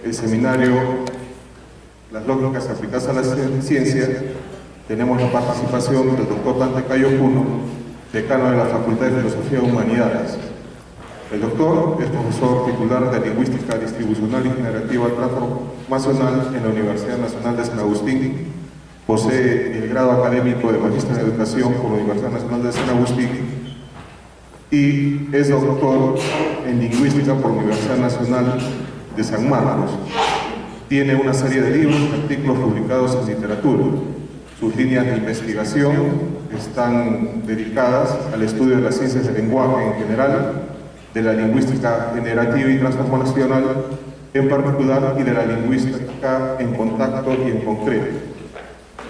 el seminario Las lógicas aplicadas a la ciencia, tenemos la participación del doctor Dante Cayo Puno, decano de la Facultad de Filosofía y Humanidades. El doctor es profesor titular de Lingüística Distribucional y Generativa Transformacional en la Universidad Nacional de San Agustín. Posee el grado académico de Magíster en Educación por la Universidad Nacional de San Agustín y es doctor en Lingüística por la Universidad Nacional de San Marcos. Tiene una serie de libros y artículos publicados en literatura. Sus líneas de investigación están dedicadas al estudio de las ciencias del lenguaje en general, de la lingüística generativa y transformacional en particular y de la lingüística en contacto y en concreto.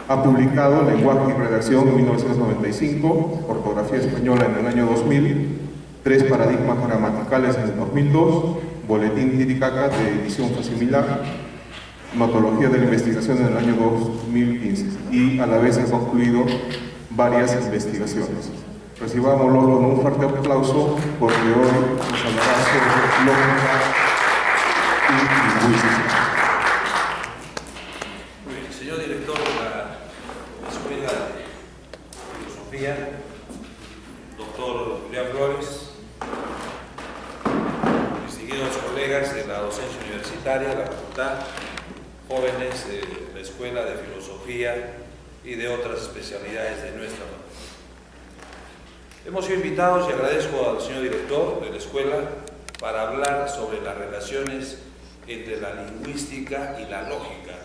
Ha publicado Lenguaje y Redacción en 1995, Ortografía Española en el año 2000, 3 paradigmas gramaticales en el 2002, Boletín Titicaca de edición similar, Metodología de la Investigación en el año 2015 y a la vez ha concluido varias investigaciones. Recibámoslo con un fuerte aplauso porque hoy nos hablará sobre lógica y lingüística. Muy bien, señor director de la Escuela de Filosofía, doctor Julián Flores, distinguidos colegas de la docencia universitaria, de la facultad, jóvenes de la Escuela de Filosofía y de otras especialidades de nuestra facultad. Hemos sido invitados y agradezco al señor director de la escuela para hablar sobre las relaciones entre la lingüística y la lógica,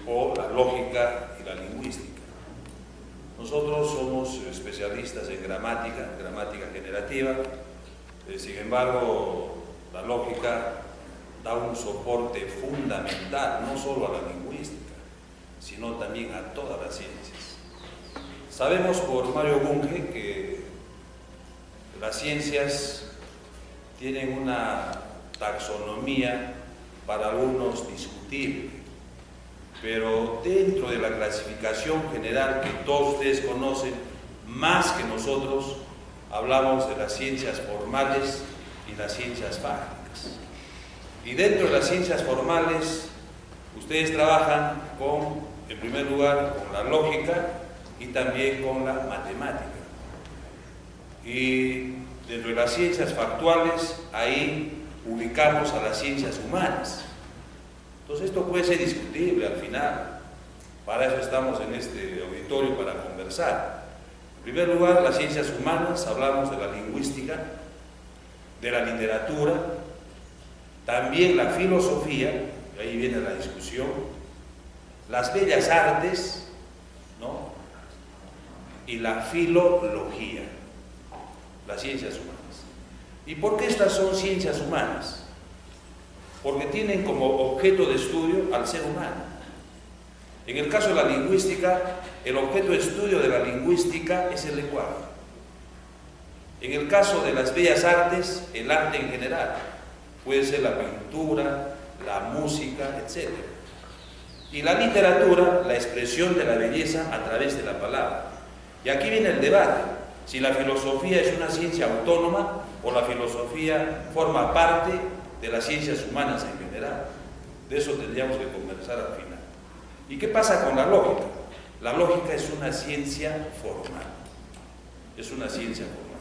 o la lógica y la lingüística. Nosotros somos especialistas en gramática generativa, sin embargo, la lógica da un soporte fundamental no solo a la lingüística, sino también a todas las ciencias. Sabemos por Mario Bunge que las ciencias tienen una taxonomía para algunos discutible, pero dentro de la clasificación general que todos ustedes conocen, más que nosotros, hablamos de las ciencias formales y las ciencias fácticas. Y dentro de las ciencias formales, ustedes trabajan con, en primer lugar, con la lógica y también con la matemática. Y dentro de las ciencias factuales, ahí ubicamos a las ciencias humanas. Entonces esto puede ser discutible al final. Para eso estamos en este auditorio, para conversar. En primer lugar, las ciencias humanas, hablamos de la lingüística, de la literatura, también la filosofía, y ahí viene la discusión, las bellas artes, ¿no?, y la filología, las ciencias humanas. ¿Y por qué estas son ciencias humanas? Porque tienen como objeto de estudio al ser humano. En el caso de la lingüística, el objeto de estudio de la lingüística es el lenguaje. En el caso de las bellas artes, el arte en general, puede ser la pintura, la música, etc. Y la literatura, la expresión de la belleza a través de la palabra. Y aquí viene el debate, si la filosofía es una ciencia autónoma o la filosofía forma parte de las ciencias humanas en general. De eso tendríamos que conversar al final. ¿Y qué pasa con la lógica? La lógica es una ciencia formal. Es una ciencia formal.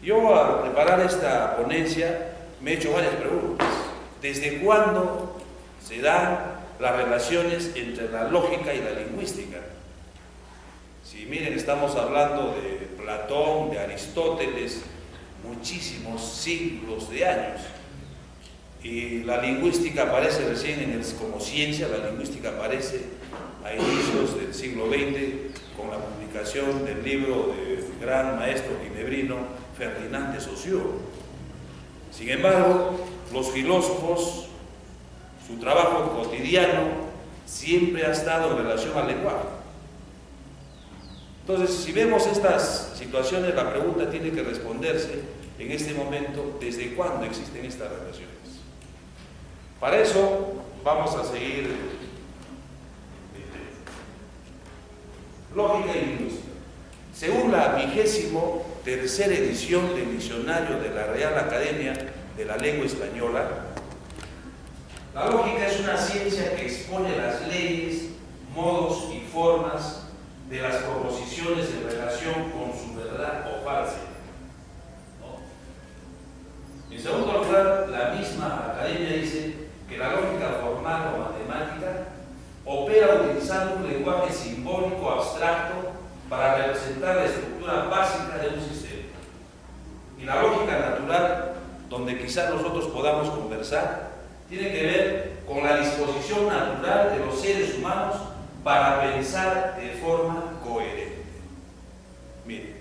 Yo al preparar esta ponencia me he hecho varias preguntas. ¿Desde cuándo se dan las relaciones entre la lógica y la lingüística? Si miren, estamos hablando de Platón, de Aristóteles, muchísimos siglos de años. Y la lingüística aparece recién como ciencia, la lingüística aparece a inicios del siglo XX con la publicación del libro del gran maestro ginebrino Ferdinand de Saussure. Sin embargo, los filósofos, su trabajo cotidiano siempre ha estado en relación al lenguaje. Entonces, si vemos estas situaciones, la pregunta tiene que responderse en este momento, ¿desde cuándo existen estas relaciones? Para eso vamos a seguir lógica y lingüística. Según la 23ª edición del diccionario de la Real Academia de la Lengua Española, La lógica es una ciencia que expone las leyes, modos y formas de las proposiciones en relación con su verdad o falsedad, ¿no? En segundo lugar, la misma academia dice que la lógica formal o matemática opera utilizando un lenguaje simbólico abstracto para representar la estructura básica de un sistema. Y la lógica natural, donde quizás nosotros podamos conversar, tiene que ver con la disposición natural de los seres humanos para pensar de forma coherente. Miren,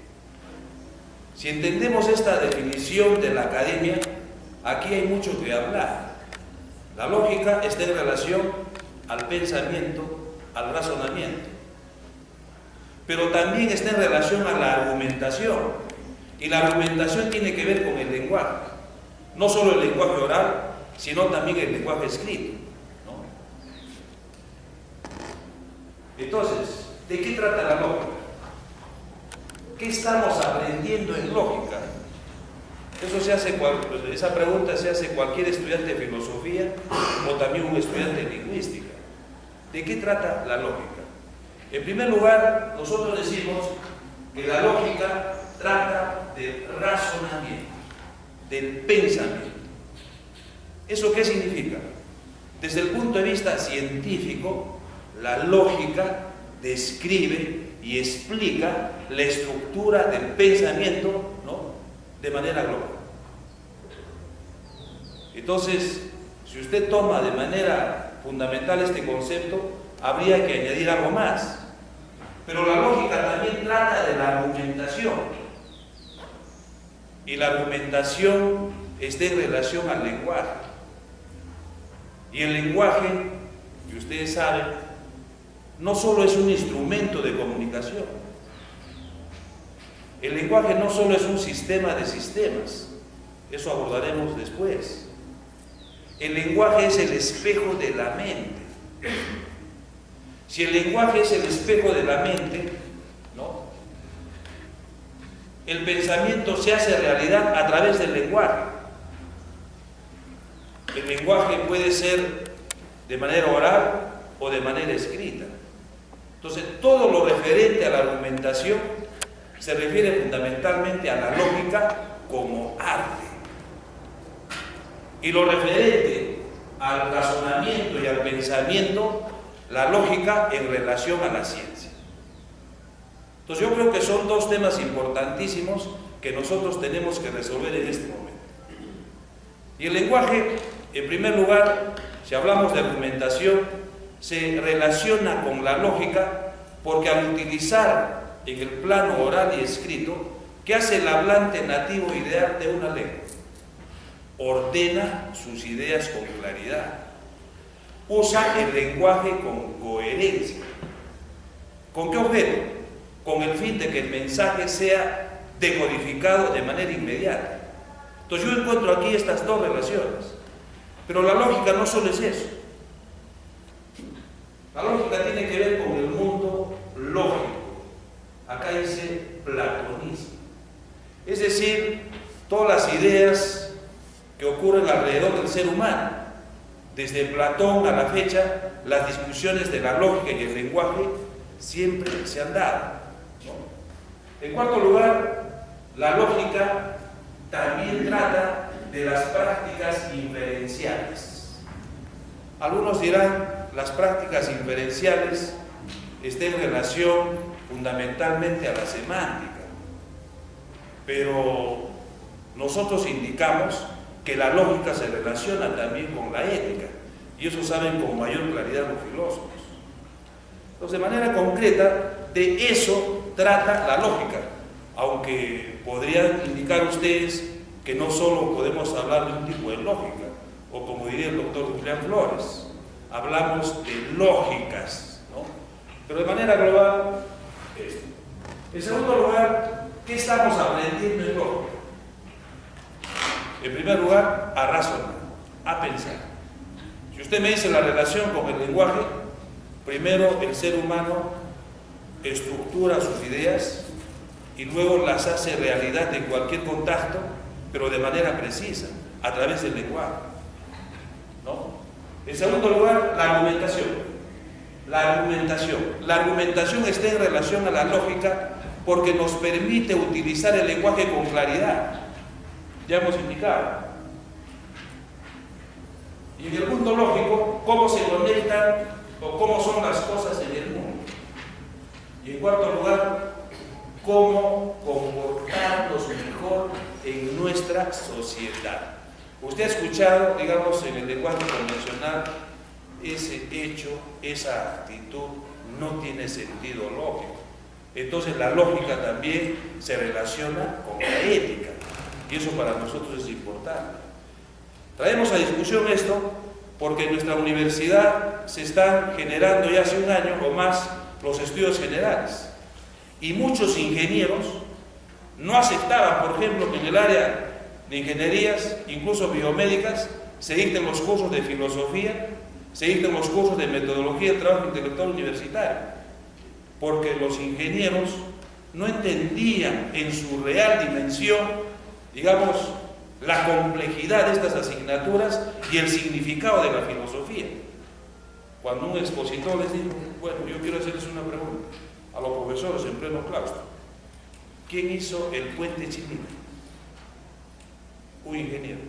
si entendemos esta definición de la academia, aquí hay mucho que hablar. La lógica está en relación al pensamiento, al razonamiento, pero también está en relación a la argumentación, y la argumentación tiene que ver con el lenguaje, no solo el lenguaje oral, sino también el lenguaje escrito, ¿no? Entonces, ¿de qué trata la lógica? ¿Qué estamos aprendiendo en lógica? Esa pregunta se hace cualquier estudiante de filosofía o también un estudiante de lingüística. ¿De qué trata la lógica? En primer lugar, nosotros decimos que la lógica trata del razonamiento, del pensamiento. ¿Eso qué significa? Desde el punto de vista científico, la lógica describe y explica la estructura del pensamiento, ¿no?, de manera global. Entonces, si usted toma de manera fundamental este concepto, habría que añadir algo más. Pero la lógica también trata de la argumentación. Y la argumentación está en relación al lenguaje. Y el lenguaje, que ustedes saben, no solo es un instrumento de comunicación. El lenguaje no solo es un sistema de sistemas, eso abordaremos después. El lenguaje es el espejo de la mente. Si el lenguaje es el espejo de la mente, ¿no?, el pensamiento se hace realidad a través del lenguaje. El lenguaje puede ser de manera oral o de manera escrita. Entonces, todo lo referente a la argumentación se refiere fundamentalmente a la lógica como arte. Y lo referente al razonamiento y al pensamiento, la lógica en relación a la ciencia. Entonces yo creo que son dos temas importantísimos que nosotros tenemos que resolver en este momento. Y el lenguaje, en primer lugar, si hablamos de argumentación, se relaciona con la lógica porque al utilizar en el plano oral y escrito, ¿qué hace el hablante nativo ideal de una lengua? Ordena sus ideas con claridad. Usa el lenguaje con coherencia. ¿Con qué objeto? Con el fin de que el mensaje sea decodificado de manera inmediata. Entonces yo encuentro aquí estas dos relaciones. Pero la lógica no solo es eso. La lógica tiene que ver con el mundo lógico. Acá dice platonismo. Es decir, todas las ideas que ocurren alrededor del ser humano. Desde Platón a la fecha, las discusiones de la lógica y el lenguaje siempre se han dado, ¿no? En cuarto lugar, la lógica también trata de las prácticas inferenciales. Algunos dirán, las prácticas inferenciales están en relación fundamentalmente a la semántica, pero nosotros indicamos que la lógica se relaciona también con la ética, y eso saben con mayor claridad los filósofos. Entonces, de manera concreta, de eso trata la lógica, aunque podrían indicar ustedes que no solo podemos hablar de un tipo de lógica, o como diría el doctor Julián Flores, hablamos de lógicas, ¿no? Pero de manera global, esto. En segundo lugar, ¿qué estamos aprendiendo en lógica? En primer lugar, a razonar, a pensar. Si usted me dice la relación con el lenguaje, primero el ser humano estructura sus ideas y luego las hace realidad en cualquier contacto, pero de manera precisa, a través del lenguaje, ¿no? En segundo lugar, la argumentación. La argumentación está en relación a la lógica porque nos permite utilizar el lenguaje con claridad. Ya hemos indicado. Y en el punto lógico, cómo se conectan o cómo son las cosas en el mundo. Y en cuarto lugar, cómo comportarnos mejor en nuestra sociedad. Usted ha escuchado, digamos, en el lenguaje convencional, ese hecho, esa actitud no tiene sentido lógico. Entonces la lógica también se relaciona con la ética, y eso para nosotros es importante. Traemos a discusión esto porque en nuestra universidad se están generando ya hace un año o más los estudios generales, y muchos ingenieros no aceptaban, por ejemplo, que en el área de ingenierías, incluso biomédicas, se dicten los cursos de filosofía, se dicten los cursos de metodología del trabajo intelectual universitario, porque los ingenieros no entendían en su real dimensión, digamos, la complejidad de estas asignaturas y el significado de la filosofía. Cuando un expositor les dijo, bueno, yo quiero hacerles una pregunta a los profesores en pleno claustro: ¿quién hizo el puente Chilima? Un ingeniero.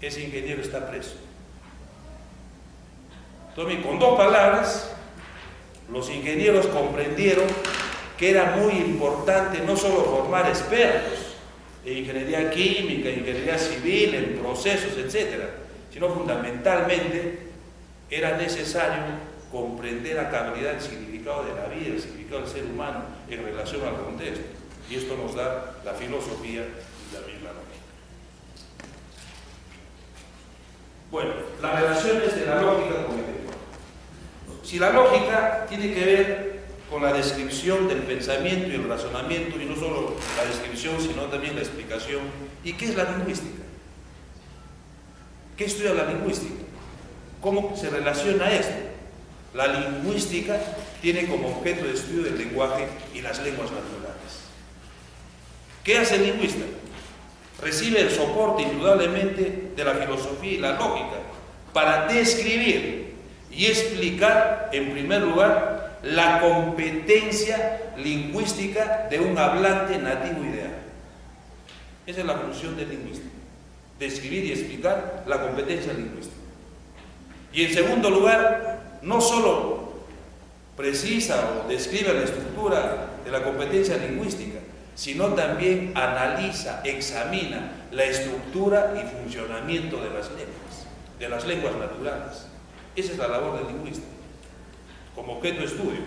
Ese ingeniero está preso. Entonces, con dos palabras, los ingenieros comprendieron que era muy importante no solo formar expertos en ingeniería química, en ingeniería civil, en procesos, etc., sino fundamentalmente era necesario comprender a cabalidad el significado de la vida, el significado del ser humano en relación al contexto. Y esto nos da la filosofía y también la lógica. Bueno, las relaciones de la lógica con el lenguaje. Si la lógica tiene que ver con la descripción del pensamiento y el razonamiento, y no solo la descripción, sino también la explicación. ¿Y qué es la lingüística? ¿Qué estudia la lingüística? ¿Cómo se relaciona esto? La lingüística tiene como objeto de estudio el lenguaje y las lenguas naturales. ¿Qué hace el lingüista? Recibe el soporte indudablemente de la filosofía y la lógica para describir y explicar, en primer lugar, la competencia lingüística de un hablante nativo ideal. Esa es la función del lingüista: describir y explicar la competencia lingüística. Y en segundo lugar, no solo precisa o describe la estructura de la competencia lingüística, sino también analiza, examina la estructura y funcionamiento de las lenguas naturales. Esa es la labor del lingüista, como objeto de estudio.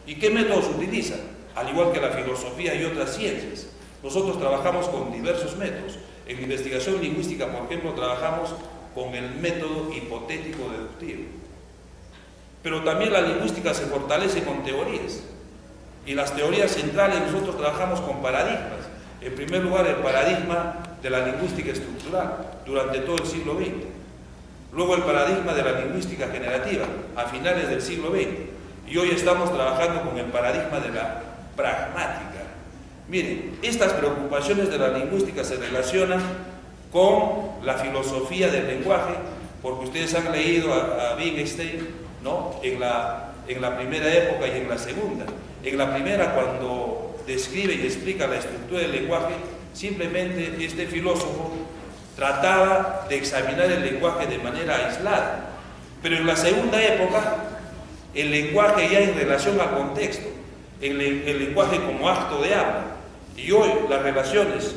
¿Y qué métodos utiliza? Al igual que la filosofía y otras ciencias, nosotros trabajamos con diversos métodos. En investigación lingüística, por ejemplo, trabajamos con el método hipotético deductivo. Pero también la lingüística se fortalece con teorías. Y las teorías centrales, nosotros trabajamos con paradigmas. En primer lugar, el paradigma de la lingüística estructural durante todo el siglo XX. Luego el paradigma de la lingüística generativa a finales del siglo XX. Y hoy estamos trabajando con el paradigma de la pragmática. Miren, estas preocupaciones de la lingüística se relacionan con la filosofía del lenguaje, porque ustedes han leído a Wittgenstein, ¿no?, en la primera época y en la segunda. En la primera, cuando describe y explica la estructura del lenguaje, simplemente este filósofo trataba de examinar el lenguaje de manera aislada. Pero en la segunda época, el lenguaje ya en relación al contexto, el lenguaje como acto de habla. Y hoy las relaciones,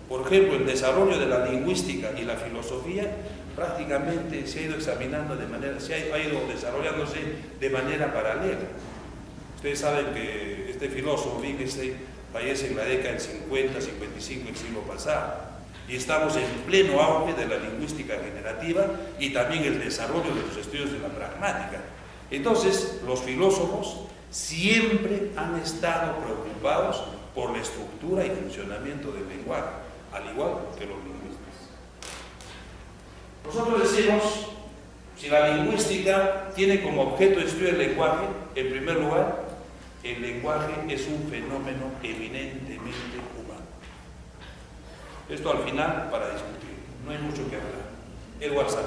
por ejemplo, el desarrollo de la lingüística y la filosofía, prácticamente se ha ido examinando se ha ido desarrollándose de manera paralela. Ustedes saben que este filósofo Wittgenstein fallece en la década del 50, 55 del siglo pasado. Y estamos en pleno auge de la lingüística generativa y también el desarrollo de los estudios de la pragmática. Entonces, los filósofos siempre han estado preocupados por la estructura y funcionamiento del lenguaje, al igual que los lingüistas. Nosotros decimos, si la lingüística tiene como objeto de estudio el lenguaje, en primer lugar, el lenguaje es un fenómeno eminentemente humano. Esto al final, para discutir, no hay mucho que hablar. Edward Said.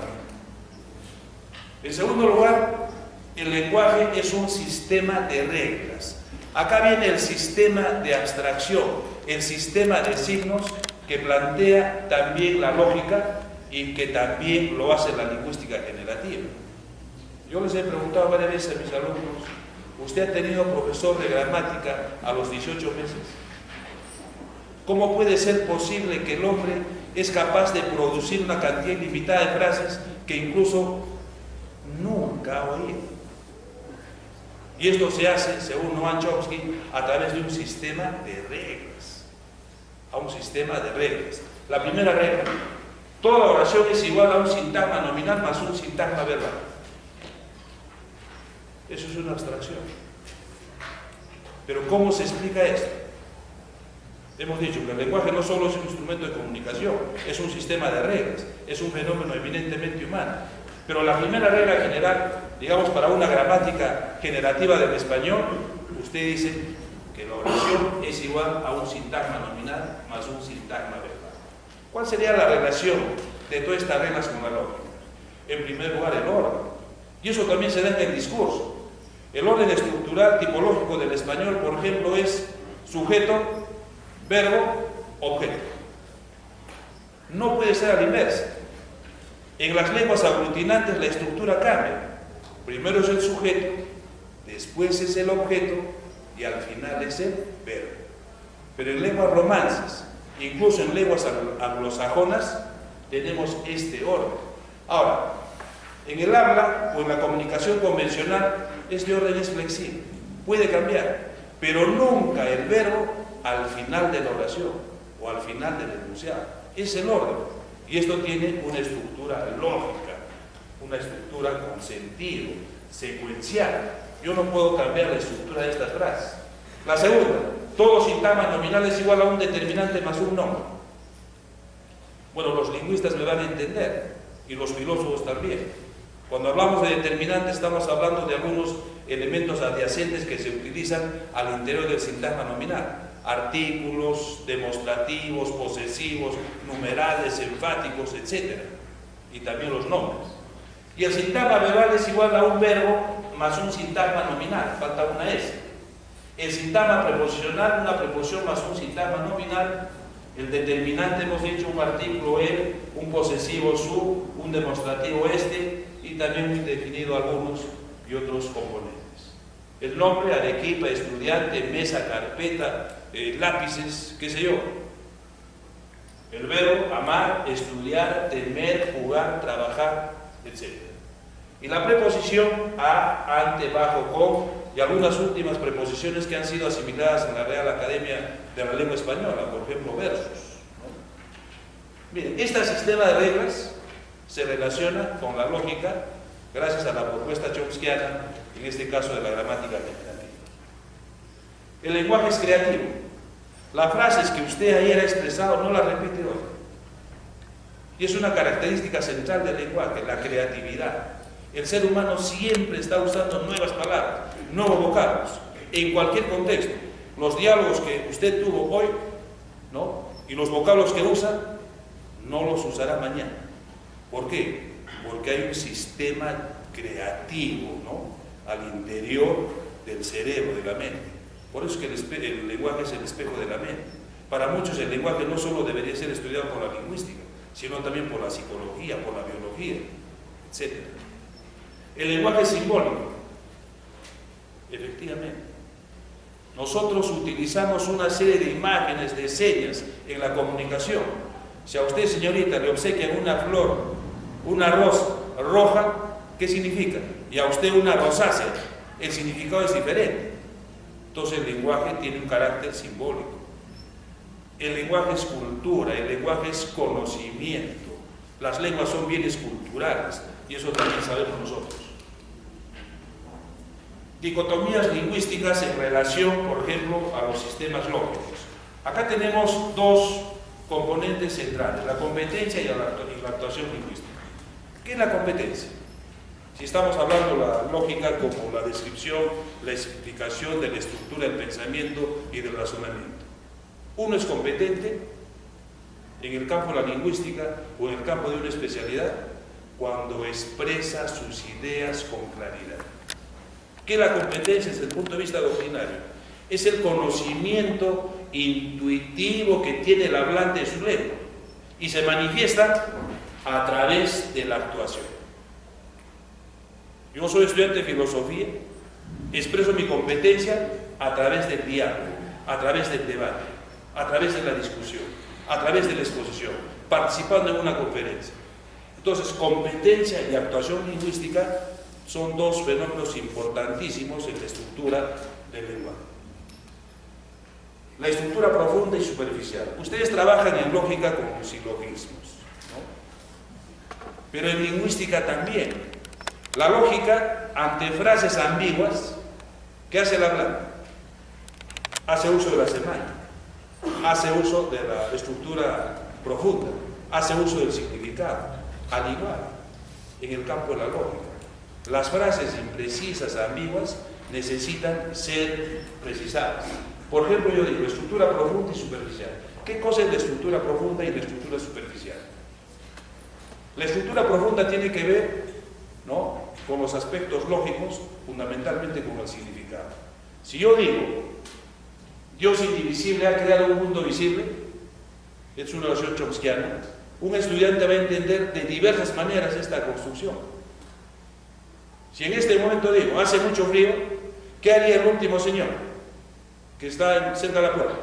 En segundo lugar, el lenguaje es un sistema de reglas. Acá viene el sistema de abstracción, el sistema de signos que plantea también la lógica y que también lo hace la lingüística generativa. Yo les he preguntado varias veces a mis alumnos, ¿usted ha tenido profesor de gramática a los 18 meses? ¿Cómo puede ser posible que el hombre es capaz de producir una cantidad ilimitada de frases que incluso nunca ha oído? Y esto se hace, según Noam Chomsky, a través de un sistema de reglas. A un sistema de reglas. La primera regla: toda oración es igual a un sintagma nominal más un sintagma verbal. Eso es una abstracción. Pero ¿cómo se explica esto? Hemos dicho que el lenguaje no solo es un instrumento de comunicación, es un sistema de reglas, es un fenómeno eminentemente humano. Pero la primera regla general, digamos, para una gramática generativa del español, usted dice que la oración es igual a un sintagma nominal más un sintagma verbal. ¿Cuál sería la relación de todas estas reglas con la lógica? En primer lugar, el orden. Y eso también se da en el discurso. El orden estructural tipológico del español, por ejemplo, es sujeto, verbo, objeto. No puede ser a la inversa. En las lenguas aglutinantes la estructura cambia. Primero es el sujeto, después es el objeto y al final es el verbo. Pero en lenguas romances, incluso en lenguas anglosajonas, tenemos este orden. Ahora, en el habla o en la comunicación convencional, este orden es flexible, puede cambiar, pero nunca el verbo al final de la oración o al final del enunciado. Es el orden. Y esto tiene una estructura lógica, una estructura con sentido, secuencial. Yo no puedo cambiar la estructura de estas frases. La segunda: todo sintagma nominal es igual a un determinante más un nombre. Bueno, los lingüistas me van a entender, y los filósofos también. Cuando hablamos de determinante, estamos hablando de algunos elementos adyacentes que se utilizan al interior del sintagma nominal. Artículos, demostrativos, posesivos, numerales, enfáticos, etc. Y también los nombres. Y el sintagma verbal es igual a un verbo más un sintagma nominal, falta una S. El sintagma preposicional, una preposición más un sintagma nominal. El determinante, hemos dicho, un artículo el, un posesivo su, un demostrativo este, y también muy definido algunos y otros componentes. El nombre: Arequipa, estudiante, mesa, carpeta, lápices, qué sé yo. El verbo: amar, estudiar, temer, jugar, trabajar, etc. Y la preposición: a, ante, bajo, con, y algunas últimas preposiciones que han sido asimiladas en la Real Academia de la Lengua Española, por ejemplo, versos, ¿no? Miren, este sistema de reglas se relaciona con la lógica gracias a la propuesta chomskiana, en este caso de la gramática generativa. El lenguaje es creativo. Las frases que usted ayer ha expresado no las repite hoy. Y es una característica central del lenguaje, la creatividad. El ser humano siempre está usando nuevas palabras, nuevos vocablos, en cualquier contexto. Los diálogos que usted tuvo hoy, ¿no?, y los vocablos que usa, no los usará mañana. ¿Por qué? Porque hay un sistema creativo, ¿no?, al interior del cerebro, de la mente. Por eso es que el lenguaje es el espejo de la mente. Para muchos el lenguaje no solo debería ser estudiado por la lingüística, sino también por la psicología, por la biología, etc. El lenguaje es simbólico. Efectivamente. Nosotros utilizamos una serie de imágenes, de señas en la comunicación. Si a usted, señorita, le obsequian una flor, una rosa roja, ¿qué significa? Y a usted una rosácea, el significado es diferente. Entonces el lenguaje tiene un carácter simbólico. El lenguaje es cultura, el lenguaje es conocimiento. Las lenguas son bienes culturales y eso también sabemos nosotros. Dicotomías lingüísticas en relación, por ejemplo, a los sistemas lógicos. Acá tenemos dos componentes centrales, la competencia y la actuación lingüística. ¿Qué es la competencia? Si estamos hablando de la lógica como la descripción, la explicación de la estructura del pensamiento y del razonamiento. Uno es competente en el campo de la lingüística o en el campo de una especialidad cuando expresa sus ideas con claridad. ¿Qué es la competencia desde el punto de vista doctrinario? Es el conocimiento intuitivo que tiene el hablante de su lengua y se manifiesta a través de la actuación. Yo soy estudiante de filosofía, expreso mi competencia a través del diálogo, a través del debate, a través de la discusión, a través de la exposición, participando en una conferencia. Entonces, competencia y actuación lingüística son dos fenómenos importantísimos en la estructura del lenguaje. La estructura profunda y superficial. Ustedes trabajan en lógica con silogismos, ¿no? Pero en lingüística también. La lógica, ante frases ambiguas, ¿qué hace el hablante? Hace uso de la semántica, hace uso de la estructura profunda, hace uso del significado. Al igual, en el campo de la lógica, las frases imprecisas, ambiguas, necesitan ser precisadas. Por ejemplo, yo digo estructura profunda y superficial. ¿Qué cosa es la estructura profunda y la estructura superficial? La estructura profunda tiene que ver, ¿no?, con los aspectos lógicos, fundamentalmente con el significado. Si yo digo, Dios indivisible ha creado un mundo visible, es una oración chomskiana, un estudiante va a entender de diversas maneras esta construcción. Si en este momento digo, hace mucho frío, ¿qué haría el último señor que está cerca de la puerta?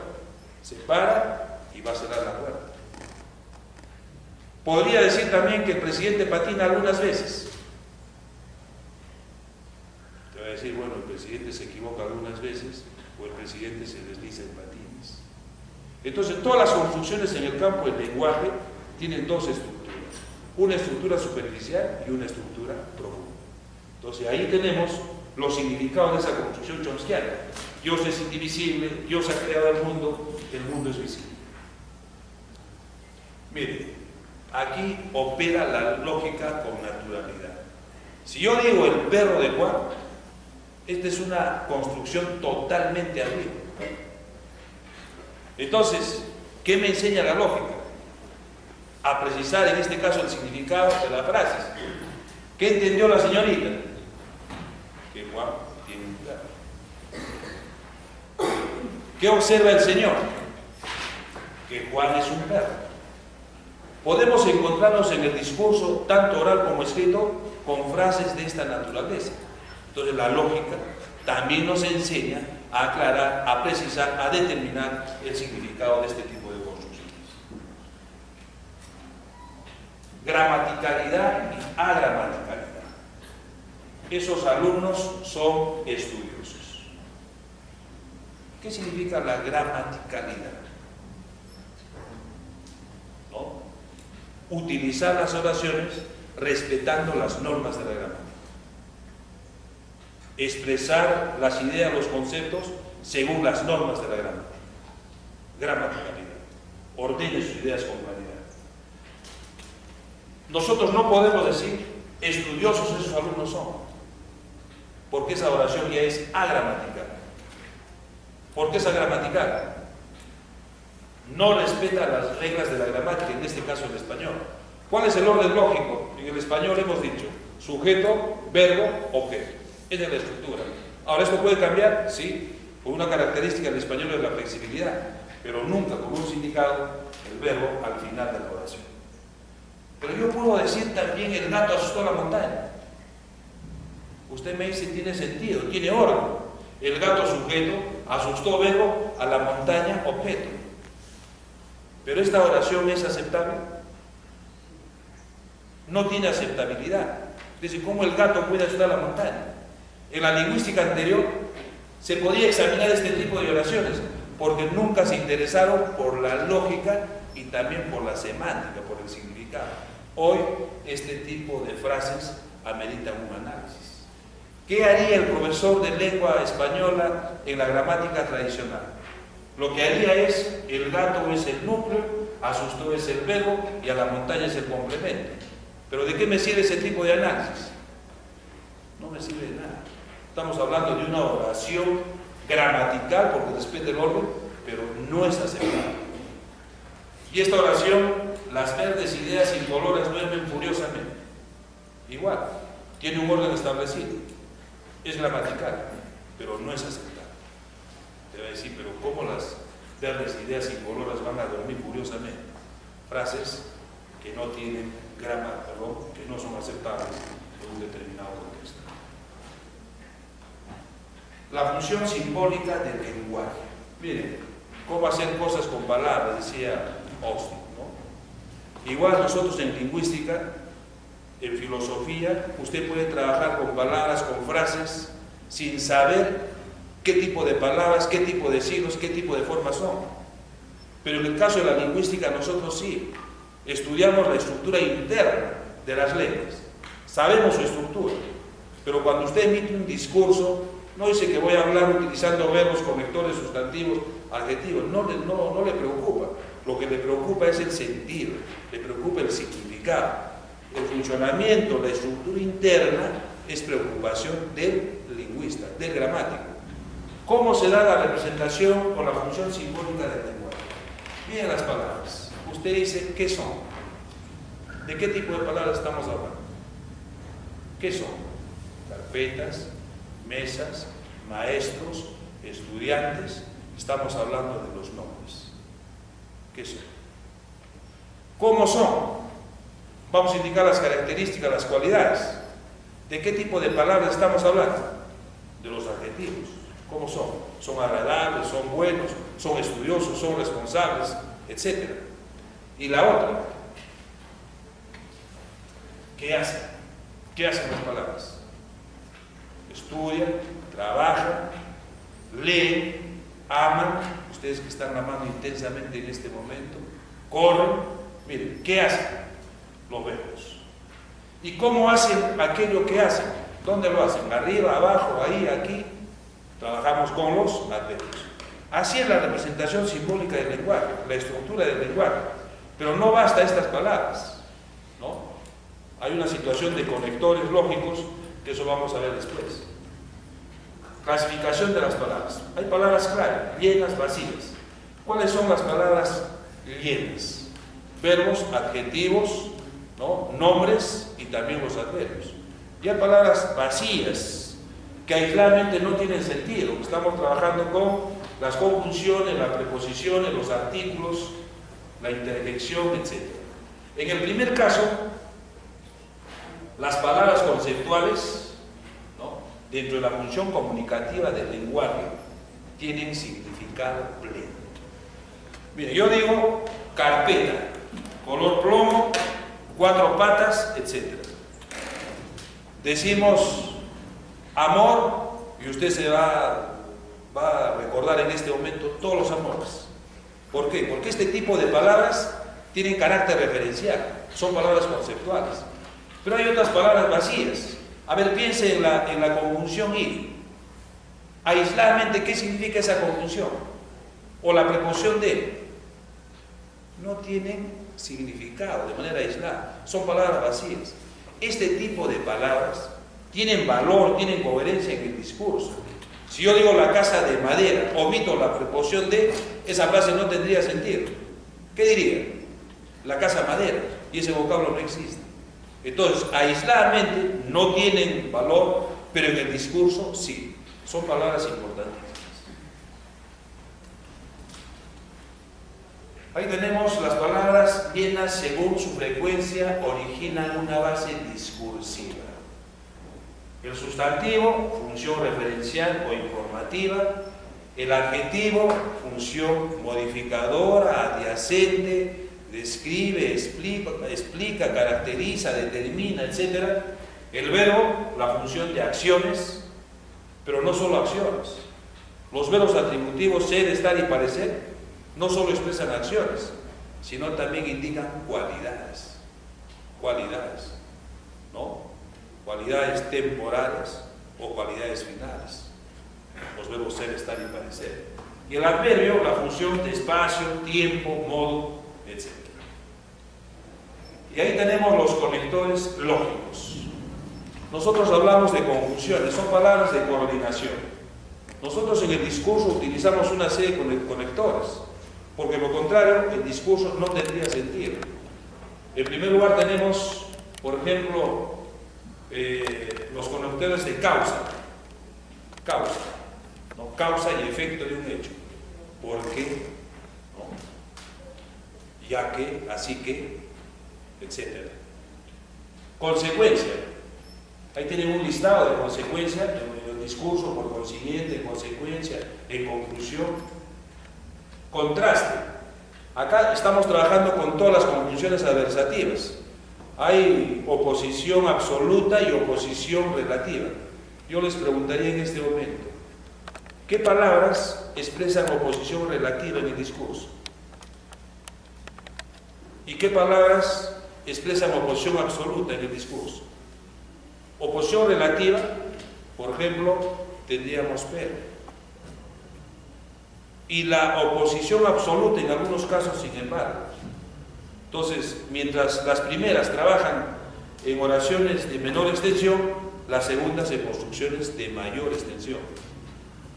Se para y va a cerrar la puerta. Podría decir también que el presidente patina algunas veces. Te va a decir, bueno, el presidente se equivoca algunas veces o el presidente se desliza en patines. Entonces, todas las construcciones en el campo del lenguaje tienen dos estructuras, una estructura superficial y una estructura profunda. Entonces ahí tenemos los significados de esa construcción chomskiana. Dios es indivisible, Dios ha creado el mundo es visible. Miren, aquí opera la lógica con naturalidad. Si yo digo el perro de Juan, esta es una construcción totalmente ambigua. Entonces, ¿qué me enseña la lógica? A precisar en este caso el significado de la frase. ¿Qué entendió la señorita? Que Juan tiene un perro. ¿Qué observa el Señor? Que Juan es un perro. Podemos encontrarnos en el discurso, tanto oral como escrito, con frases de esta naturaleza. Entonces la lógica también nos enseña a aclarar, a precisar, a determinar el significado de este tipo de construcciones. Gramaticalidad y agramaticalidad. Esos alumnos son estudiosos. ¿Qué significa la gramaticalidad? ¿No? Utilizar las oraciones respetando las normas de la gramática. Expresar las ideas, los conceptos según las normas de la gramática. Gramaticalidad. Ordene sus ideas con claridad. Nosotros no podemos decir estudiosos esos alumnos son, porque esa oración ya es agramatical. ¿Por qué es agramatical? No respeta las reglas de la gramática, en este caso el español. ¿Cuál es el orden lógico? En el español hemos dicho sujeto, verbo, objeto. Esa es la estructura. Ahora, ¿esto puede cambiar? Sí, por una característica del español es la flexibilidad, pero nunca con un significado el verbo al final de la oración. Pero yo puedo decir también el gato asustó a la montaña. Usted me dice, tiene sentido, tiene orden. El gato sujeto, asustó verbo, a la montaña objeto. Pero esta oración es aceptable. No tiene aceptabilidad. Dice, ¿cómo el gato puede asustar a la montaña? En la lingüística anterior se podía examinar este tipo de oraciones porque nunca se interesaron por la lógica y también por la semántica, por el significado. Hoy este tipo de frases ameritan un análisis. ¿Qué haría el profesor de lengua española en la gramática tradicional? Lo que haría es, el gato es el núcleo, asustó es el verbo y a la montaña es el complemento. ¿Pero de qué me sirve ese tipo de análisis? No me sirve de nada. Estamos hablando de una oración gramatical porque respeta el orden, pero no es aceptable. Y esta oración, las verdes ideas incoloras duermen furiosamente. igual, tiene un orden establecido, es gramatical, pero no es aceptable. Te va a decir, pero ¿cómo las verdes ideas incoloras van a dormir curiosamente? Frases que no tienen que no son aceptables en un determinado contexto. La función simbólica del lenguaje. Miren, cómo hacer cosas con palabras, decía Austin, ¿no? Igual nosotros en lingüística, en filosofía, usted puede trabajar con palabras, con frases, sin saber qué tipo de palabras, qué tipo de signos, qué tipo de formas son. Pero en el caso de la lingüística nosotros sí, estudiamos la estructura interna de las lenguas, sabemos su estructura, pero cuando usted emite un discurso, no dice que voy a hablar utilizando verbos, conectores, sustantivos, adjetivos, no le preocupa. Lo que le preocupa es el sentido, le preocupa el significado. El funcionamiento, la estructura interna es preocupación del lingüista, del gramático. ¿Cómo se da la representación con la función simbólica del lenguaje? Miren las palabras. Usted dice, ¿qué son? ¿De qué tipo de palabras estamos hablando? ¿Qué son? Carpetas, mesas, maestros, estudiantes. Estamos hablando de los nombres. ¿Qué son? ¿Cómo son? Vamos a indicar las características, las cualidades. ¿De qué tipo de palabras estamos hablando? De los adjetivos. ¿Cómo son? Son agradables, son buenos, son estudiosos, son responsables, etc. Y la otra, ¿qué hacen? ¿Qué hacen las palabras? Estudian, trabajan, leen, aman, ustedes que están amando intensamente en este momento, corren. Miren, ¿qué hacen? Los verbos. ¿Y cómo hacen aquello que hacen? ¿Dónde lo hacen? ¿Arriba, abajo, ahí, aquí? Trabajamos con los adverbios. Así es la representación simbólica del lenguaje, la estructura del lenguaje. Pero no basta estas palabras, ¿no? Hay una situación de conectores lógicos, que eso vamos a ver después. Clasificación de las palabras. Hay palabras claras, llenas, vacías. ¿Cuáles son las palabras llenas? Verbos, adjetivos, ¿no? Nombres y también los adverbios. Y hay palabras vacías, que aisladamente no tienen sentido. Estamos trabajando con las conjunciones, las preposiciones, los artículos, la interjección, etc. En el primer caso, las palabras conceptuales, ¿no?, dentro de la función comunicativa del lenguaje, tienen significado pleno. Mire, yo digo carpeta, color plomo, 4 patas, etc. Decimos amor, y usted se va a recordar en este momento todos los amores. ¿Por qué? Porque este tipo de palabras tienen carácter referencial, son palabras conceptuales. Pero hay otras palabras vacías. A ver, piense en la conjunción y. Aisladamente, ¿qué significa esa conjunción? O la preposición de. No tienen significado de manera aislada, son palabras vacías. Este tipo de palabras tienen valor, tienen coherencia en el discurso. Si yo digo la casa de madera, omito la preposición de, esa frase no tendría sentido. ¿Qué diría? La casa madera, y ese vocablo no existe. Entonces, aisladamente no tienen valor, pero en el discurso sí. Son palabras importantísimas. Ahí tenemos las palabras llenas según su frecuencia, originan una base discursiva. El sustantivo, función referencial o informativa. El adjetivo, función modificadora, adyacente, describe, explica, caracteriza, determina, etc. El verbo, la función de acciones, pero no solo acciones. Los verbos atributivos ser, estar y parecer no solo expresan acciones, sino también indican cualidades. Cualidades, ¿no? Cualidades temporales o cualidades finales. Los verbos ser, estar y parecer. Y el adverbio, la función de espacio, tiempo, modo, etc. Y ahí tenemos los conectores lógicos. Nosotros hablamos de conjunciones, son palabras de coordinación. Nosotros en el discurso utilizamos una serie de conectores, porque lo contrario, el discurso no tendría sentido. En primer lugar tenemos, por ejemplo, los conectores de causa, ¿no? Causa y efecto de un hecho. ¿Por qué? ¿No? Ya que, así que, etc. Consecuencia. Ahí tienen un listado de consecuencias en el discurso, por consiguiente, en consecuencia, en conclusión. Contraste. Acá estamos trabajando con todas las conclusiones adversativas. Hay oposición absoluta y oposición relativa. Yo les preguntaría en este momento, ¿qué palabras expresan oposición relativa en el discurso? ¿Y qué palabras expresan oposición absoluta en el discurso? Oposición relativa, por ejemplo, tendríamos pero. Y la oposición absoluta en algunos casos, sin embargo. Entonces, mientras las primeras trabajan en oraciones de menor extensión, las segundas en construcciones de mayor extensión.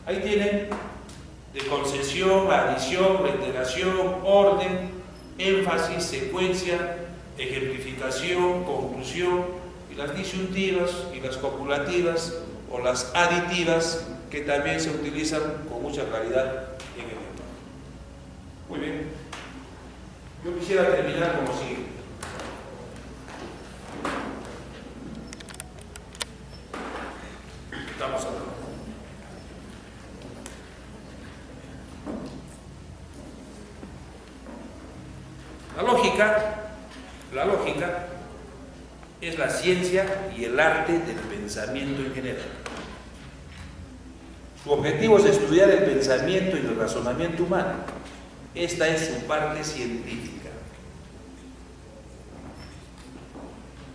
Ahí tienen de concesión, adición, reiteración, orden, énfasis, secuencia, ejemplificación, conclusión, y las disyuntivas y las copulativas o las aditivas, que también se utilizan con mucha claridad en el lenguaje. Muy bien. Yo quisiera terminar como sigue. Estamos hablando. La lógica es la ciencia y el arte del pensamiento en general. Su objetivo es estudiar el pensamiento y el razonamiento humano. Esta es su parte científica.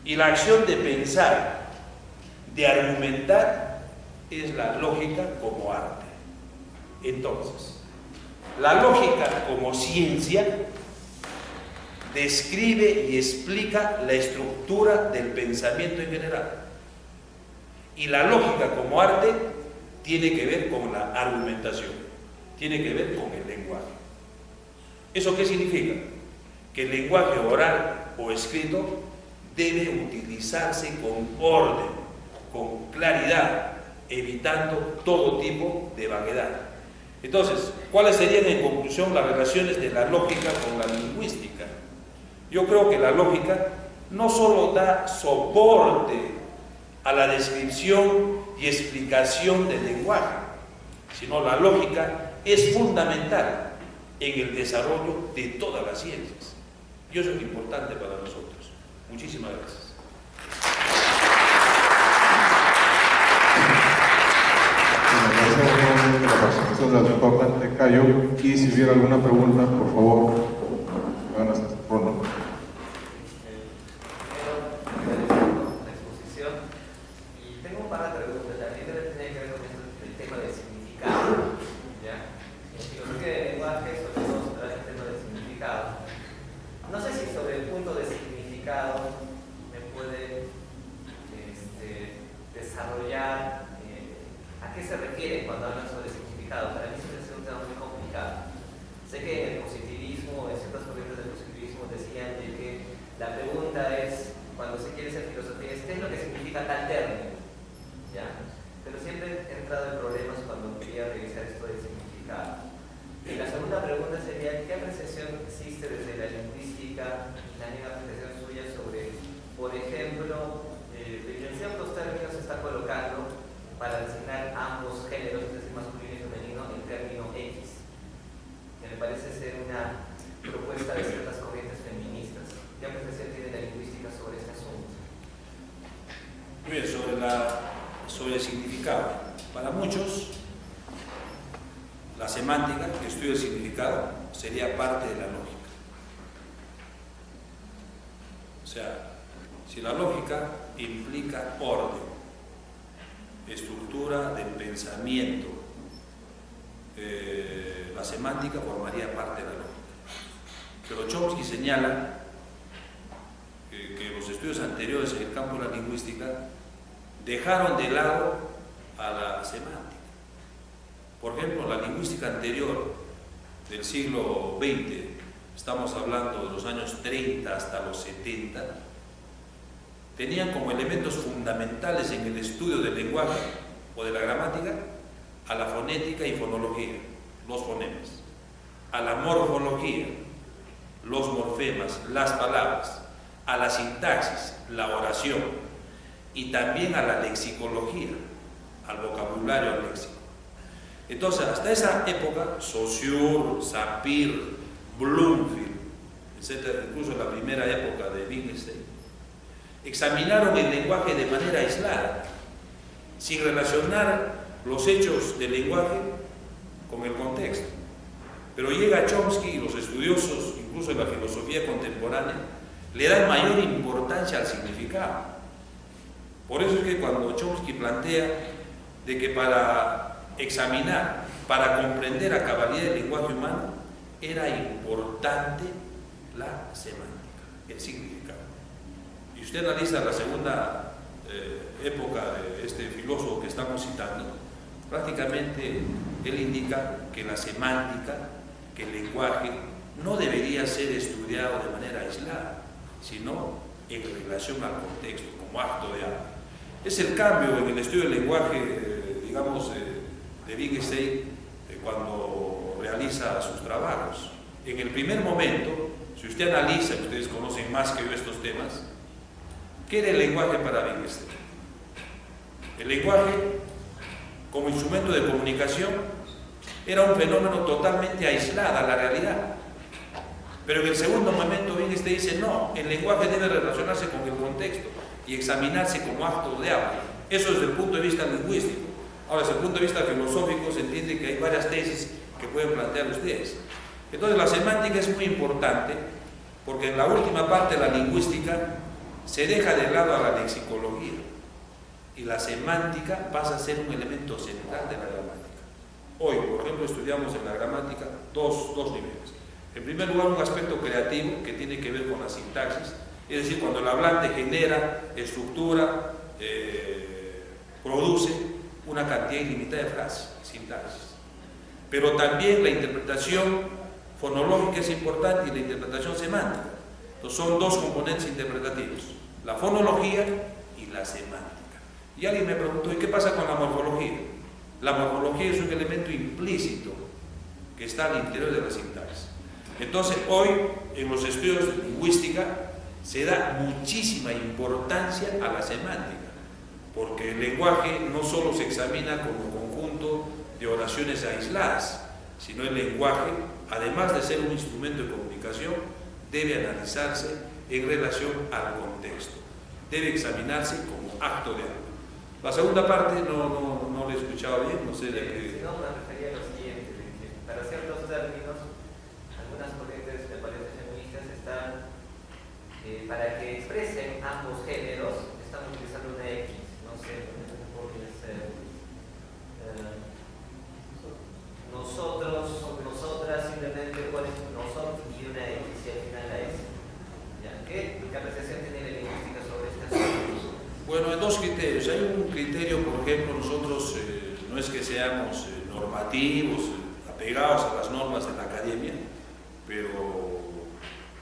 Y la acción de pensar, de argumentar, es la lógica como arte. Entonces, la lógica como ciencia describe y explica la estructura del pensamiento en general. Y la lógica como arte tiene que ver con la argumentación, tiene que ver con el lenguaje. ¿Eso qué significa? Que el lenguaje oral o escrito debe utilizarse con orden, con claridad, evitando todo tipo de vaguedad. Entonces, ¿cuáles serían en conclusión las relaciones de la lógica con la lingüística? Yo creo que la lógica no solo da soporte a la descripción y explicación del lenguaje, sino la lógica es fundamental en el desarrollo de todas las ciencias. Y eso es importante para nosotros. Muchísimas gracias. Agradecemos la participación del doctor Dante Cayo, y si hubiera alguna pregunta, por favor, van a hacer ronda. La exposición, y tengo un par de preguntas. La primera tiene que ver con el tema del significado. ¿Ya? En filosofía del lenguaje, sobre todo se trata el tema del significado. No sé si sobre el punto de significado me puede desarrollar a qué se refiere cuando hablan sobre significado. Para mí es un tema muy complicado. Sé que en el positivismo, en ciertas corrientes del positivismo, decían de que la pregunta es, cuando se quiere hacer filosofía, ¿qué es lo que significa tal término? ¿Ya? Pero siempre he entrado en problemas cuando quería revisar esto del significado. Y la segunda pregunta sería, ¿qué apreciación existe desde la lingüística, también apreciación suya sobre, por ejemplo, en ciertos términos se está colocando para designar ambos géneros, es decir, masculino y femenino, el término X, que me parece ser una propuesta de ciertas corrientes feministas? ¿Qué apreciación tiene la lingüística sobre este asunto? Muy bien, sobre el significado. Para muchos, la semántica, que estudia el significado, sería parte de la lógica. O sea, si la lógica implica orden, estructura del pensamiento, la semántica formaría parte de la lógica. Pero Chomsky señala que los estudios anteriores en el campo de la lingüística dejaron de lado a la semántica. Por ejemplo, la lingüística anterior del siglo XX, estamos hablando de los años 30 hasta los 70, tenían como elementos fundamentales en el estudio del lenguaje o de la gramática a la fonética y fonología, los fonemas, a la morfología, los morfemas, las palabras, a la sintaxis, la oración, y también a la lexicología, al vocabulario, al léxico. Entonces, hasta esa época, Saussure, Sapir, Bloomfield, etc., incluso en la primera época de Wittgenstein, examinaron el lenguaje de manera aislada, sin relacionar los hechos del lenguaje con el contexto. Pero llega Chomsky y los estudiosos, incluso en la filosofía contemporánea, le dan mayor importancia al significado. Por eso es que cuando Chomsky plantea de que para examinar, para comprender a cabalidad el lenguaje humano, era importante la semántica, el significado. Y usted analiza la segunda época de este filósofo que estamos citando, prácticamente él indica que la semántica, que el lenguaje no debería ser estudiado de manera aislada, sino en relación al contexto, como acto de habla. Es el cambio en el estudio del lenguaje, digamos, de Wittgenstein cuando realiza sus trabajos. En el primer momento, si usted analiza, ustedes conocen más que yo estos temas, ¿qué era el lenguaje para Wittgenstein? El lenguaje, como instrumento de comunicación, era un fenómeno totalmente aislado a la realidad. Pero en el segundo momento Wittgenstein dice, no, el lenguaje debe relacionarse con el contexto y examinarse como acto de habla. Eso desde el punto de vista lingüístico. Ahora, desde el punto de vista filosófico, se entiende que hay varias tesis que pueden plantear ustedes. Entonces, la semántica es muy importante porque en la última parte de la lingüística se deja de lado a la lexicología y la semántica pasa a ser un elemento central de la gramática. Hoy, por ejemplo, estudiamos en la gramática dos niveles. En primer lugar, un aspecto creativo que tiene que ver con la sintaxis, es decir, cuando el hablante genera, estructura, produce una cantidad ilimitada de frases, sintaxis. Pero también la interpretación fonológica es importante y la interpretación semántica. Entonces son dos componentes interpretativos, la fonología y la semántica. Y alguien me preguntó, ¿y qué pasa con la morfología? La morfología es un elemento implícito que está al interior de la sintaxis. Entonces hoy en los estudios de lingüística se da muchísima importancia a la semántica, porque el lenguaje no solo se examina como conjunto de oraciones aisladas, sino el lenguaje, además de ser un instrumento de comunicación, debe analizarse en relación al contexto, debe examinarse como acto de habla. La segunda parte no le he escuchado bien, no sé de qué. No, me refería a lo siguiente, de que para ciertos términos, algunas corrientes de varios feministas están, para que expresen ambos géneros, están utilizando una X, no sé, podría ser nosotros, nosotras, simplemente ponen nosotros y una X y al final la S. ¿Qué apreciación tiene la lingüística sobre este asunto? Bueno, hay dos criterios. Hay un criterio, por ejemplo, nosotros no es que seamos normativos, apegados a las normas de la academia, pero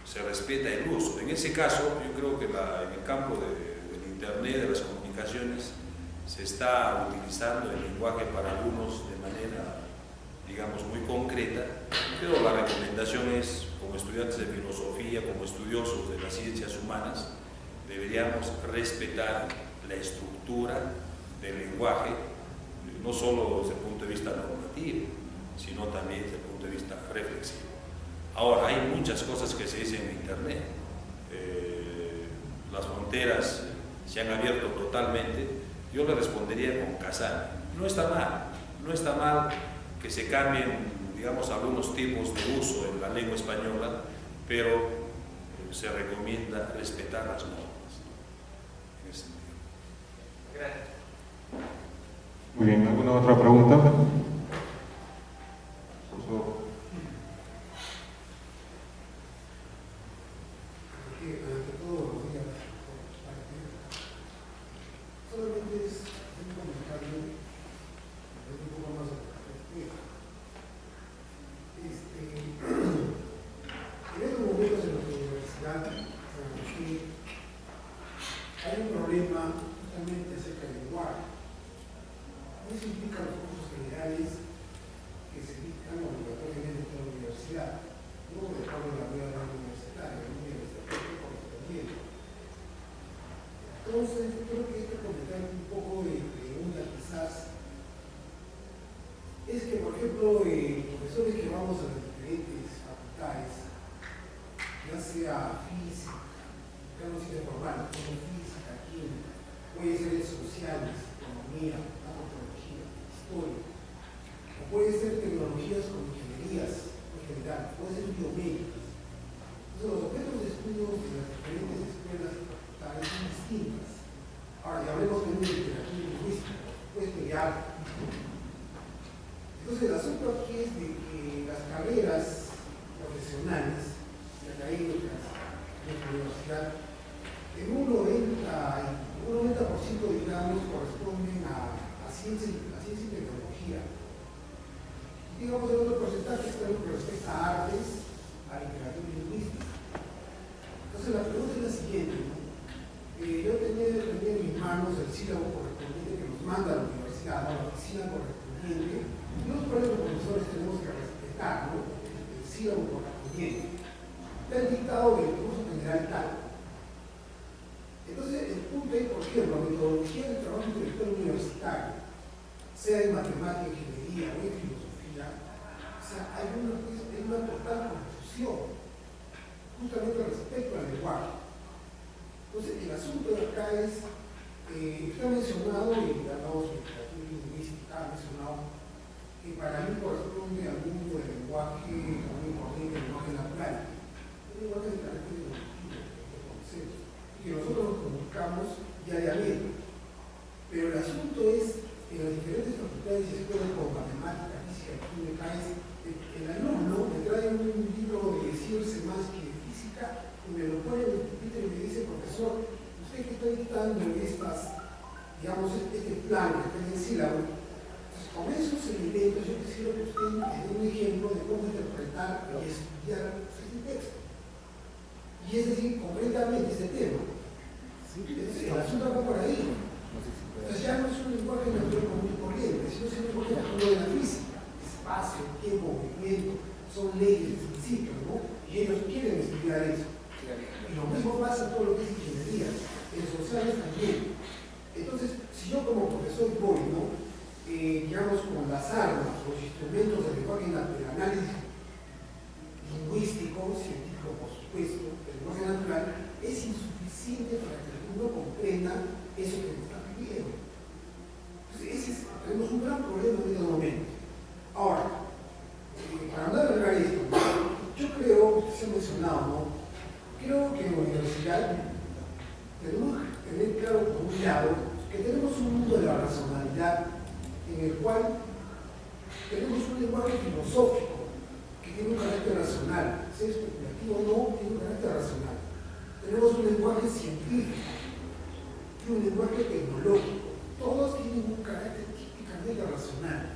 se respeta el uso. En ese caso, yo creo que en el campo del Internet, de las comunicaciones, se está utilizando el lenguaje para algunos de manera, digamos, muy concreta, pero la recomendación es, como estudiantes de filosofía, como estudiosos de las ciencias humanas, deberíamos respetar la estructura del lenguaje, no solo desde el punto de vista normativo, sino también desde el punto de vista reflexivo. Ahora, hay muchas cosas que se dicen en Internet. Las fronteras se han abierto totalmente. Yo le respondería con Casani. No está mal que se cambien, digamos, algunos tipos de uso en la lengua española, pero se recomienda respetar las normas. Gracias. Muy bien, ¿alguna otra pregunta? Solamente es un comentario, un poco más de perspectiva. En estos momentos en la universidad, hay un que, por ejemplo, profesores que vamos a las diferentes facultades, ya sea física, ya no sé formal, como física, química, puede ser sociales, economía, antropología, historia, o puede ser tecnologías como ingenierías en general, puede ser biomédicas. Entonces, los objetos de estudio de las diferentes escuelas tal vez son distintas. Ahora, ya hablemos también de literatura lingüística, puede estudiar. Entonces, el asunto aquí es de que las carreras profesionales y académicas de la universidad, en un 90%, digamos, corresponden a ciencia y tecnología. Digamos, el otro porcentaje está en lo que respecta a artes, a literatura y lingüística. Entonces, la pregunta es la siguiente, ¿no? Yo tenía en mis manos el sílabo correspondiente que nos manda la universidad, la oficina correspondiente, y los propios profesores tenemos que respetar, ¿no?, el sílabo correspondiente. Está el dictado del curso general tal. Entonces, el punto es, por ejemplo, la metodología del trabajo intelectual universitario, sea en matemática, ingeniería o en filosofía, o sea, hay una total confusión justamente respecto al lenguaje. Entonces, el asunto de acá es, usted ha mencionado, y hablamos de literatura lingüística, ha mencionado que para mí corresponde al mundo del lenguaje, también corriente, el lenguaje natural. El lenguaje de carácter educativo, de conceptos, que nosotros nos comunicamos diariamente. Pero el asunto es, en las diferentes facultades y escuelas como matemática, física y química, es el alumno me trae un libro de decirse más que de física y me lo pone en el pupitre y me dice, profesor, usted que está dictando estas, digamos, este plan que está en el sílabo, pues con esos elementos yo quisiera que usted me dé un ejemplo de cómo interpretar y estudiar este texto. Y es decir, concretamente este tema. Entonces, el asunto va por ahí. Entonces ya no es un lenguaje natural común y corriente, sino es un lenguaje como de la física. Espacio, tiempo, movimiento, son leyes, principios, ¿no? Y ellos quieren estudiar eso. Y lo mismo pasa en todo lo que es ingeniería, en los sociales también. Entonces, si yo como profesor voy, ¿no?, digamos, con las armas, los instrumentos del lenguaje, del análisis lingüístico, científico, por supuesto, del lenguaje natural, es insuficiente para que uno comprenda eso que me está pidiendo. Entonces, tenemos un gran problema en este momento. Ahora, para no alargar esto, yo creo, se ha mencionado, ¿no?, creo que en la universidad tenemos que tener claro, por un lado, que tenemos un mundo de la racionalidad en el cual tenemos un lenguaje filosófico que tiene un carácter racional, sea especulativo o no, tiene un carácter racional. Tenemos un lenguaje científico y un lenguaje tecnológico. Todos tienen un carácter típicamente racional.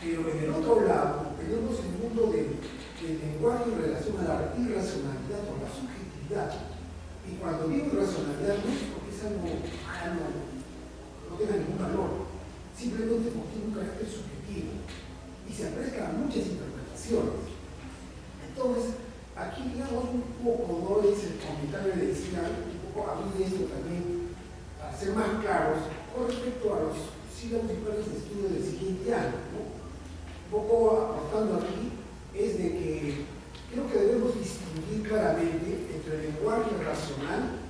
Pero en el otro lado tenemos el mundo del lenguaje en relación a la irracionalidad o la subjetividad. Y cuando digo irracionalidad no es porque esa no tenga ningún valor, simplemente porque tiene un carácter subjetivo y se aprecia a muchas interpretaciones. Entonces, aquí digamos un poco, ¿no?, es el comentario de decir un poco a mí de esto también, para ser más claros, con respecto a los sílabos y planes de estudio del siguiente año, ¿no? Un poco aportando aquí es de que creo que debemos distinguir claramente entre el lenguaje racional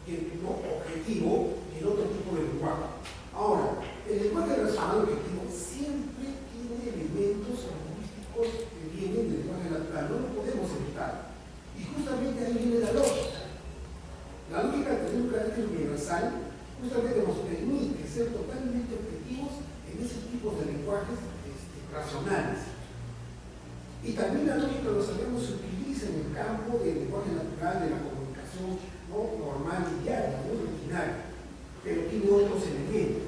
y el no objetivo y el otro tipo de lenguaje. Ahora, el lenguaje racional objetivo siempre tiene elementos lingüísticos que vienen del lenguaje natural, no lo podemos evitar. Y justamente ahí viene la lógica. La lógica, al tener un carácter universal, justamente nos permite ser totalmente objetivos en esos tipos de lenguajes racionales. Y también la lógica, lo sabemos, se utiliza en el campo del lenguaje natural, de la comunicación, ¿no?, normal y diaria, no ordinaria, pero tiene otros elementos.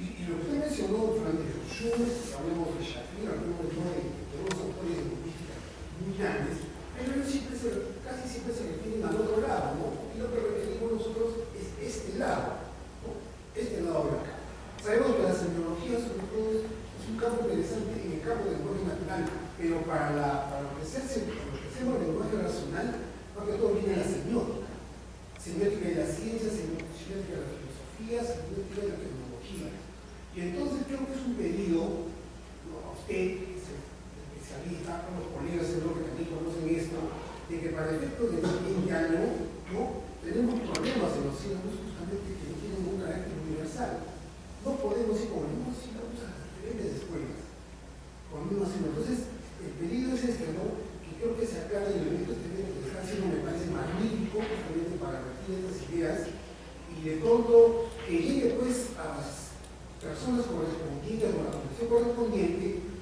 Y lo que usted mencionó, Frank de Schulz, hablamos de Shafir, hablamos de unos autores de lingüística muy grandes, pero ellos casi siempre se refieren al otro lado, ¿no? Y lo que referimos nosotros es este lado, ¿no?, este lado de acá. Sabemos que la semiología, sobre todo, es un campo interesante en el campo del lenguaje natural, pero para lo que hacemos el lenguaje racional, porque todo viene de la semiótica. Semiótica de la ciencia, semiótica de la filosofía, semiótica de la tecnología. Y entonces creo que es un pedido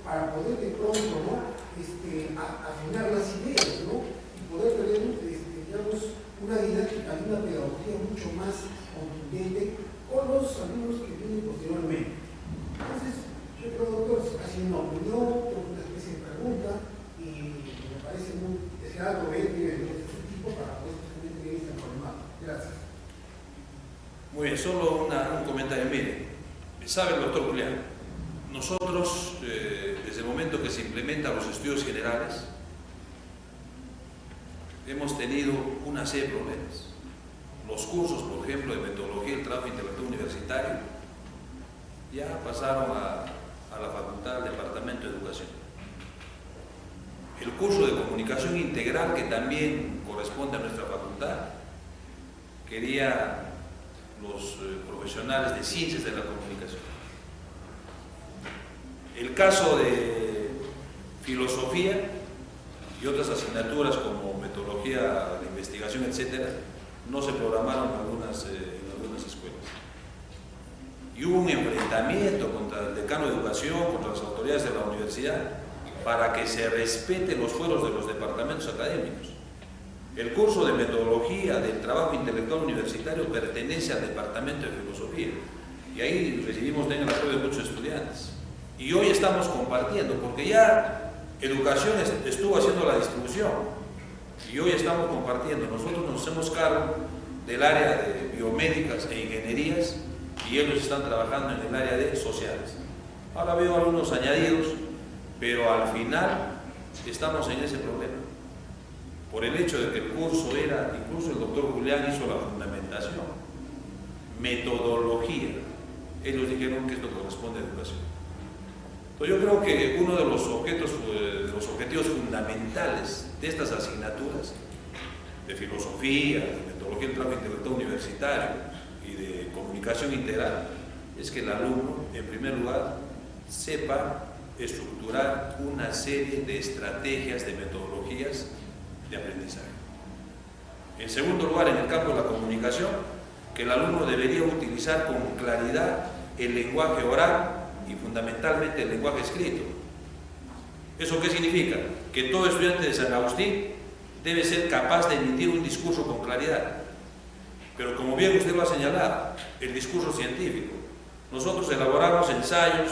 para poder de pronto, ¿no? Afinar las ideas, ¿no? Y poder tener, digamos, una didáctica y una pedagogía mucho más contundente con los alumnos que vienen posteriormente. Entonces, yo creo, doctor, haciendo una opinión, una especie de pregunta, y me parece muy deseado ver que de este tipo para poder justamente ver este problema. Gracias. Muy bien, solo un comentario. Mire, sabe el doctor Julián, nosotros, desde el momento que se implementan los estudios generales, hemos tenido una serie de problemas. Los cursos, por ejemplo, de metodología del trabajo intelectual universitario, ya pasaron a la facultad del Departamento de Educación. El curso de comunicación integral, que también corresponde a nuestra facultad, quería los profesionales de ciencias de la comunicación. El caso de filosofía y otras asignaturas como metodología de investigación, etcétera, no se programaron en algunas escuelas. Y hubo un enfrentamiento contra el decano de educación, contra las autoridades de la universidad, para que se respeten los fueros de los departamentos académicos. El curso de metodología del trabajo intelectual universitario pertenece al departamento de filosofía, y ahí recibimos también el apoyo de muchos estudiantes. Y hoy estamos compartiendo, porque ya educación estuvo haciendo la distribución, y hoy estamos compartiendo. Nosotros nos hacemos cargo del área de biomédicas e ingenierías, y ellos están trabajando en el área de sociales. Ahora veo algunos añadidos, pero al final estamos en ese problema. Por el hecho de que el curso era, incluso el doctor Julián hizo la fundamentación, metodología. Ellos dijeron que esto corresponde a educación. Entonces yo creo que uno de los objetivos fundamentales de estas asignaturas, de filosofía, de metodología del trabajo intelectual universitario y de comunicación integral, es que el alumno, en primer lugar, sepa estructurar una serie de estrategias, de metodologías de aprendizaje. En segundo lugar, en el campo de la comunicación, que el alumno debería utilizar con claridad el lenguaje oral y fundamentalmente el lenguaje escrito. ¿Eso qué significa? Que todo estudiante de San Agustín debe ser capaz de emitir un discurso con claridad. Pero como bien usted lo ha señalado, el discurso científico. Nosotros elaboramos ensayos,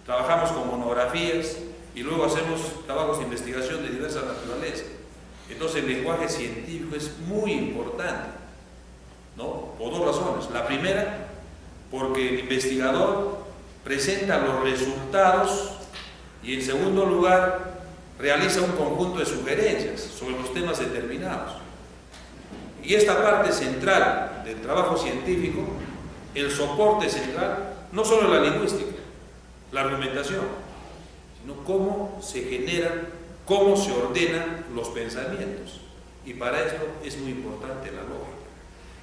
trabajamos con monografías y luego hacemos trabajos de investigación de diversa naturaleza. Entonces el lenguaje científico es muy importante, ¿no? Por dos razones. La primera, porque el investigador presenta los resultados y en segundo lugar realiza un conjunto de sugerencias sobre los temas determinados. Y esta parte central del trabajo científico, el soporte central, no solo la lingüística, la argumentación, sino cómo se generan, cómo se ordenan los pensamientos. Y para esto es muy importante la lógica.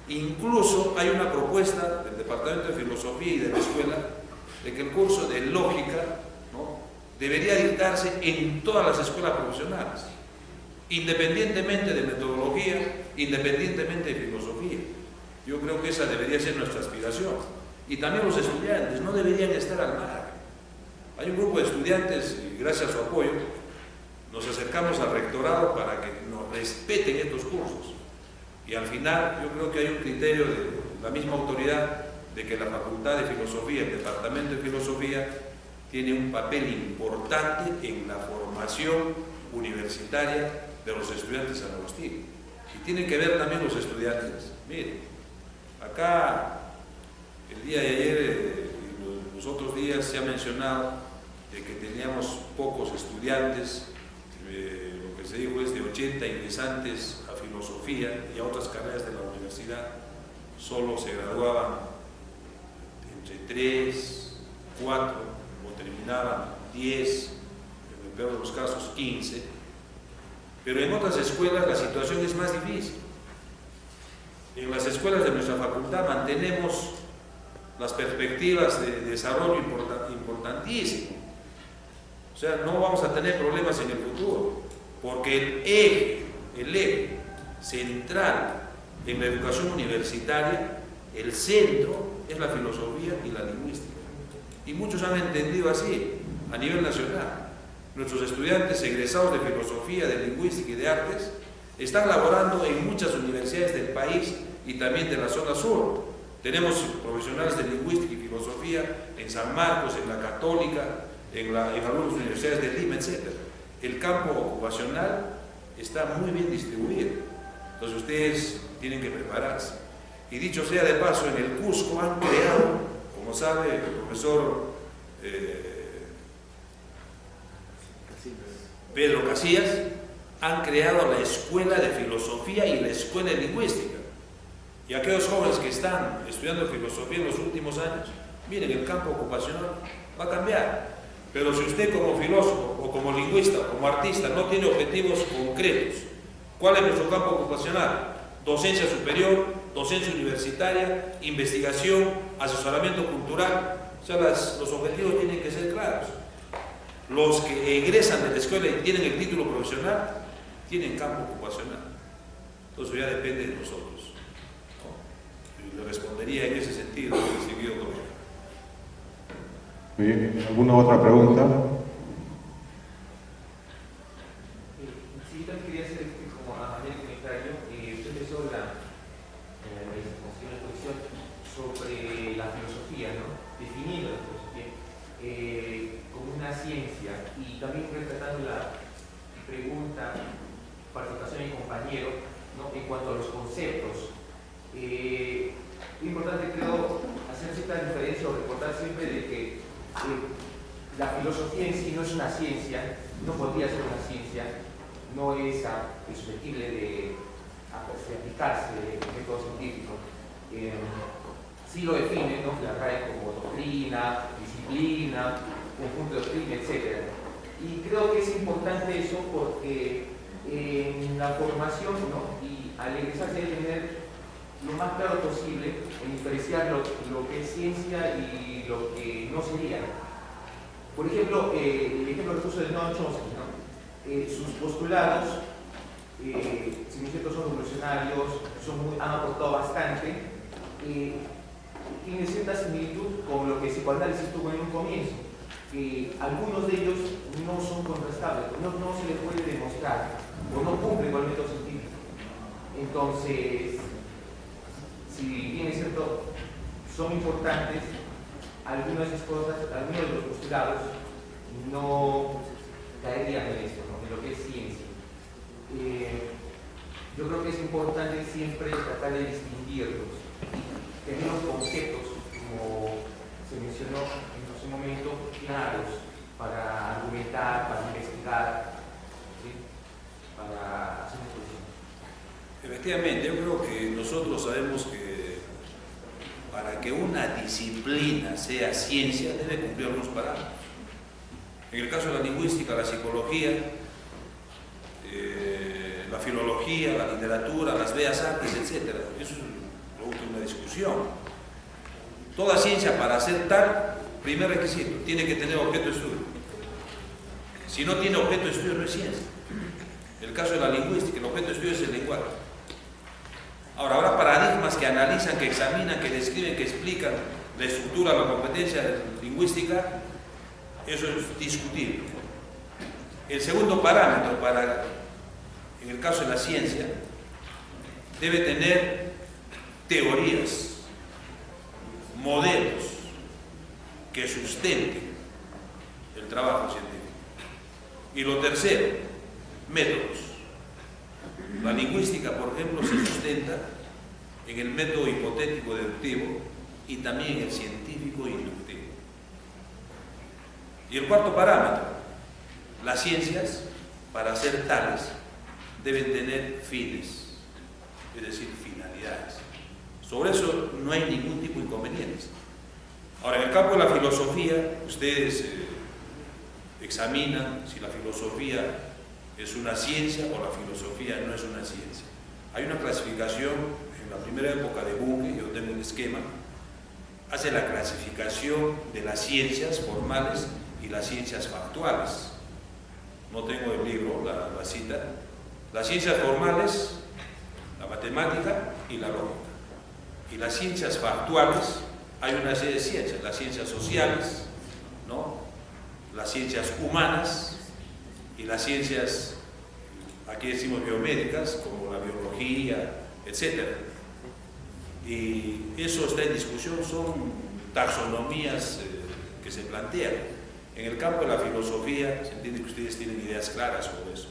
Incluso hay una propuesta del Departamento de Filosofía y de la escuela de que el curso de lógica, ¿no?, debería dictarse en todas las escuelas profesionales, independientemente de metodología, independientemente de filosofía. Yo creo que esa debería ser nuestra aspiración. Y también los estudiantes no deberían estar al margen. Hay un grupo de estudiantes, y gracias a su apoyo, nos acercamos al rectorado para que nos respeten estos cursos. Y al final yo creo que hay un criterio de la misma autoridad de que la Facultad de Filosofía, el Departamento de Filosofía, tiene un papel importante en la formación universitaria de los estudiantes de San Agustín. Y tienen que ver también los estudiantes. Miren, acá el día de ayer y los otros días se ha mencionado de que teníamos pocos estudiantes, lo que se dijo es de 80 ingresantes a filosofía y a otras carreras de la universidad, solo se graduaban entre 3, 4, o terminaban 10, en el peor de los casos 15, pero en otras escuelas la situación es más difícil. En las escuelas de nuestra facultad mantenemos las perspectivas de desarrollo importantísimo. O sea, no vamos a tener problemas en el futuro, porque el eje central en la educación universitaria, el centro, es la filosofía y la lingüística. Y muchos han entendido así, a nivel nacional. Nuestros estudiantes egresados de filosofía, de lingüística y de artes están laborando en muchas universidades del país y también de la zona sur. Tenemos profesionales de lingüística y filosofía en San Marcos, en la Católica, en algunas universidades de Lima, etc. El campo ocupacional está muy bien distribuido. Entonces ustedes tienen que prepararse. Y dicho sea de paso, en el Cusco han creado, como sabe el profesor Pedro Casillas, han creado la Escuela de Filosofía y la Escuela de Lingüística. Y aquellos jóvenes que están estudiando filosofía en los últimos años, miren, el campo ocupacional va a cambiar. Pero si usted como filósofo, o como lingüista, o como artista, no tiene objetivos concretos, ¿cuál es nuestro campo ocupacional? Docencia superior, docencia universitaria, investigación, asesoramiento cultural. O sea, los objetivos tienen que ser claros. Los que egresan de la escuela y tienen el título profesional, tienen campo ocupacional. Entonces ya depende de nosotros, ¿no? Y le respondería en ese sentido, seguido con él. Muy bien, ¿alguna otra pregunta? Sí, yo también quería hacer como a manera de comentario, usted empezó la exposición sobre la filosofía, ¿no? Definiendo la filosofía como una ciencia, y también retratando la pregunta, participación de compañero, ¿no? En cuanto a los conceptos. Es importante, creo, hacer cierta diferencia o recordar siempre de que la filosofía en sí no es una ciencia, no podría ser una ciencia, no es susceptible de aplicarse el método científico. Sí lo define, ¿no? La RAE como doctrina, disciplina, conjunto de doctrina, etc. Y creo que es importante eso porque en la formación, ¿no? Y al egresar se debe tener lo más claro posible en diferenciar lo que es ciencia y lo que no sería. Por ejemplo, el ejemplo que puso de Noam Chomsky, ¿no? Sus postulados, si no es cierto, son revolucionarios, han aportado bastante, tiene cierta similitud con lo que el psicoanálisis tuvo en un comienzo. Algunos de ellos no son contrastables, no se les puede demostrar o no cumplen con el método científico. Entonces, si bien es cierto, son importantes, algunas de esas cosas, algunos de los postulados no caerían en esto, ¿no? En lo que es ciencia. Yo creo que es importante siempre tratar de distinguirlos, tener los conceptos, como se mencionó en ese momento, claros para argumentar, para investigar, ¿sí? Para hacer una exposición. Efectivamente, yo creo que nosotros sabemos que para que una disciplina sea ciencia debe cumplir algunos parámetros. En el caso de la lingüística, la psicología, la filología, la literatura, las bellas artes, etc. Eso es producto de una discusión. Toda ciencia, para ser tal, primer requisito, tiene que tener objeto de estudio. Si no tiene objeto de estudio, no es ciencia. En el caso de la lingüística, el objeto de estudio es el lenguaje. Ahora, habrá paradigmas que analizan, que examinan, que describen, que explican la estructura, la competencia lingüística. Eso es discutible. El segundo parámetro en el caso de la ciencia, debe tener teorías, modelos que sustenten el trabajo científico. Y lo tercero, métodos. La lingüística, por ejemplo, se sustenta en el método hipotético deductivo y también en el científico inductivo. Y el cuarto parámetro, las ciencias, para ser tales, deben tener fines, es decir, finalidades. Sobre eso no hay ningún tipo de inconvenientes. Ahora, en el campo de la filosofía, ustedes examinan si la filosofía es una ciencia o la filosofía no es una ciencia. Hay una clasificación, en la primera época de Bunge, yo tengo un esquema, hace la clasificación de las ciencias formales y las ciencias factuales. No tengo el libro, la cita. Las ciencias formales, la matemática y la lógica. Y las ciencias factuales, hay una serie de ciencias, las ciencias sociales, ¿no? Las ciencias humanas y las ciencias, aquí decimos biomédicas, como la biología, etc. Y eso está en discusión, son taxonomías que se plantean. En el campo de la filosofía, se entiende que ustedes tienen ideas claras sobre eso.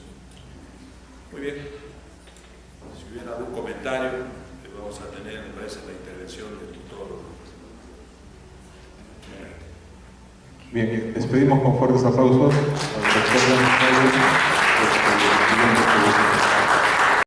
Muy bien. Si hubiera algún comentario, que vamos a tener, me parece, la intervención del tutor. Bien, despedimos con fuertes aplausos al doctor